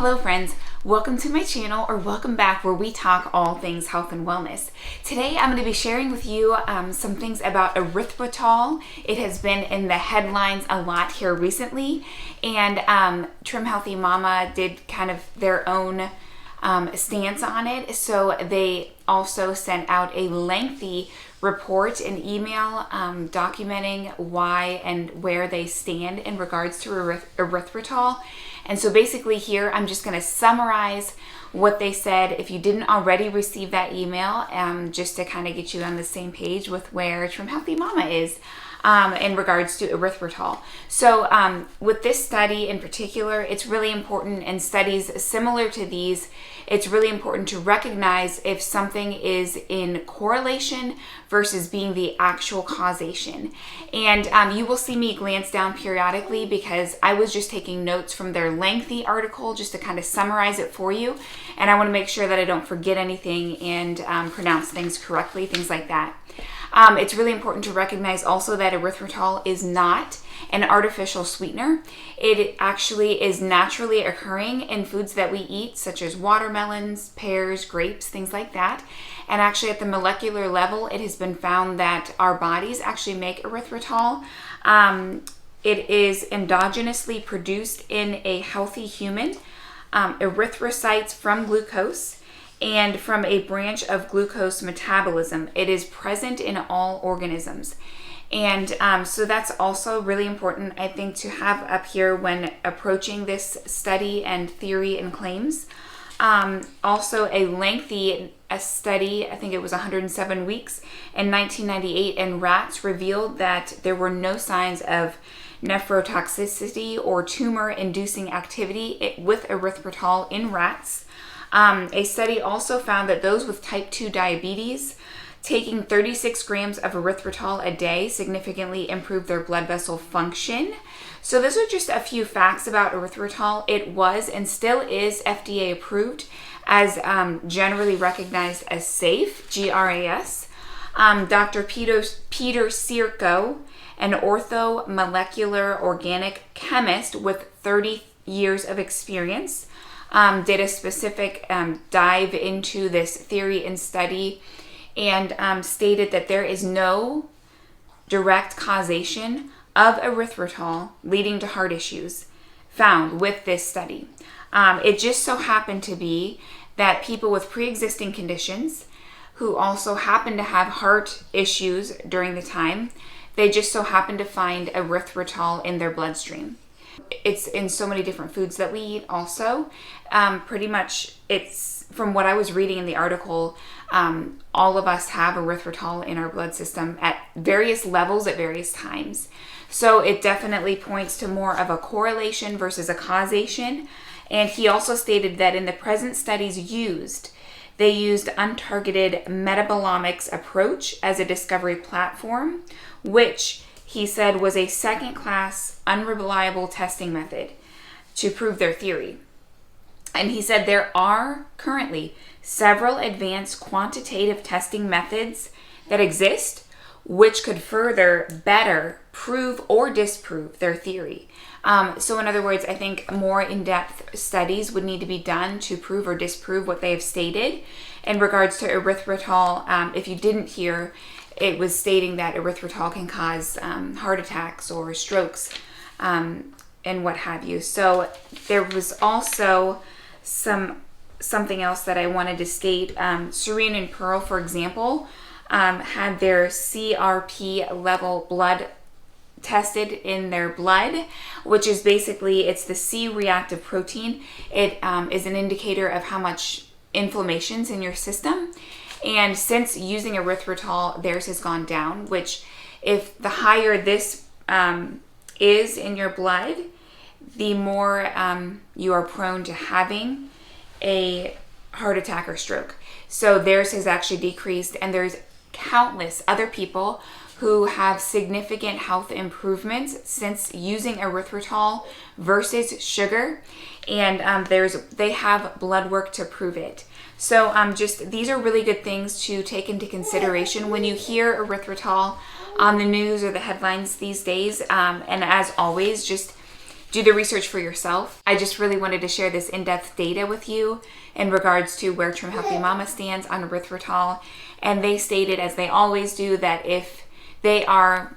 Hello friends, welcome to my channel, or welcome back, where we talk all things health and wellness. Today I'm going to be sharing with you some things about erythritol. It has been in the headlines a lot here recently, and Trim Healthy Mama did kind of their own stance on it. So they also sent out a lengthy report, an email documenting why and where they stand in regards to erythritol. And so basically here, I'm just going to summarize what they said if you didn't already receive that email, just to kind of get you on the same page with where Trim Healthy Mama is in regards to erythritol. So with this study in particular, it's really important, and studies similar to these, it's really important to recognize if something is in correlation versus being the actual causation. And you will see me glance down periodically because I was just taking notes from their lengthy article just to kind of summarize it for you. And I want to make sure that I don't forget anything and pronounce things correctly, things like that. It's really important to recognize also that erythritol is not an artificial sweetener. It actually is naturally occurring in foods that we eat, such as watermelons, pears, grapes, things like that. And actually at the molecular level, it has been found that our bodies actually make erythritol. It is endogenously produced in a healthy human, erythrocytes from glucose, and from a branch of glucose metabolism. It is present in all organisms. And so that's also really important, I think, to have up here when approaching this study and theory and claims. Also a lengthy study, I think it was 107 weeks in 1998 in rats, revealed that there were no signs of nephrotoxicity or tumor-inducing activity with erythritol in rats. A study also found that those with type 2 diabetes taking 36 grams of erythritol a day significantly improved their blood vessel function. So those are just a few facts about erythritol. It was and still is FDA approved, as generally recognized as safe, GRAS. Dr. Peter Circo, an orthomolecular organic chemist with 30 years of experience, did a specific dive into this theory and study, and stated that there is no direct causation of erythritol leading to heart issues found with this study. It just so happened to be that people with pre-existing conditions who also happen to have heart issues during the time, they just so happen to find erythritol in their bloodstream. It's in so many different foods that we eat also. Pretty much, it's from what I was reading in the article, all of us have erythritol in our blood system at various levels at various times. So it definitely points to more of a correlation versus a causation. And he also stated that in the present studies they used untargeted metabolomics approach as a discovery platform, which he said was a second-class, unreliable testing method to prove their theory. And he said there are currently several advanced quantitative testing methods that exist, which could further better prove or disprove their theory. So in other words, I think more in-depth studies would need to be done to prove or disprove what they have stated. In regards to erythritol, if you didn't hear, it was stating that erythritol can cause heart attacks or strokes and what have you. So there was also something else that I wanted to state. Serene and Pearl, for example, had their CRP level blood tested in their blood, which is basically, it's the C-reactive protein. It is an indicator of how much inflammation's in your system. And since using erythritol, theirs has gone down, which if the higher this is in your blood, the more you are prone to having a heart attack or stroke. So theirs has actually decreased, and there's countless other people who have significant health improvements since using erythritol versus sugar, and they have blood work to prove it. So just these are really good things to take into consideration when you hear erythritol on the news or the headlines these days. And as always, just do the research for yourself. I just really wanted to share this in-depth data with you in regards to where Trim Healthy Mama stands on erythritol. And they stated, as they always do, that if they are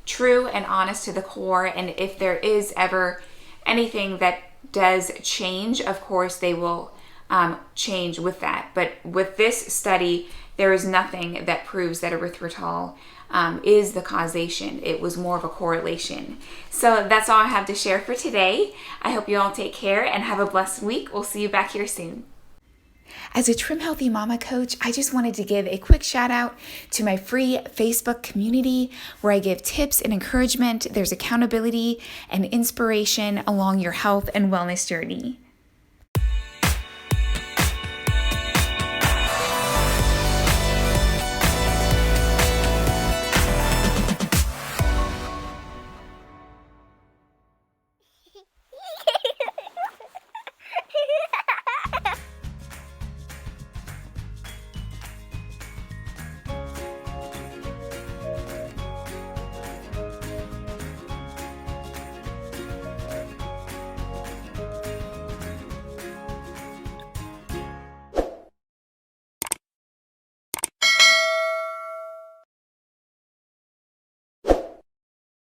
true and honest to the core, and if there is ever anything that does change, of course they will change with that. But with this study, there is nothing that proves that erythritol is the causation. It was more of a correlation. So that's all I have to share for today. I hope you all take care and have a blessed week. We'll see you back here soon. As a Trim Healthy Mama coach, I just wanted to give a quick shout out to my free Facebook community where I give tips and encouragement. There's accountability and inspiration along your health and wellness journey.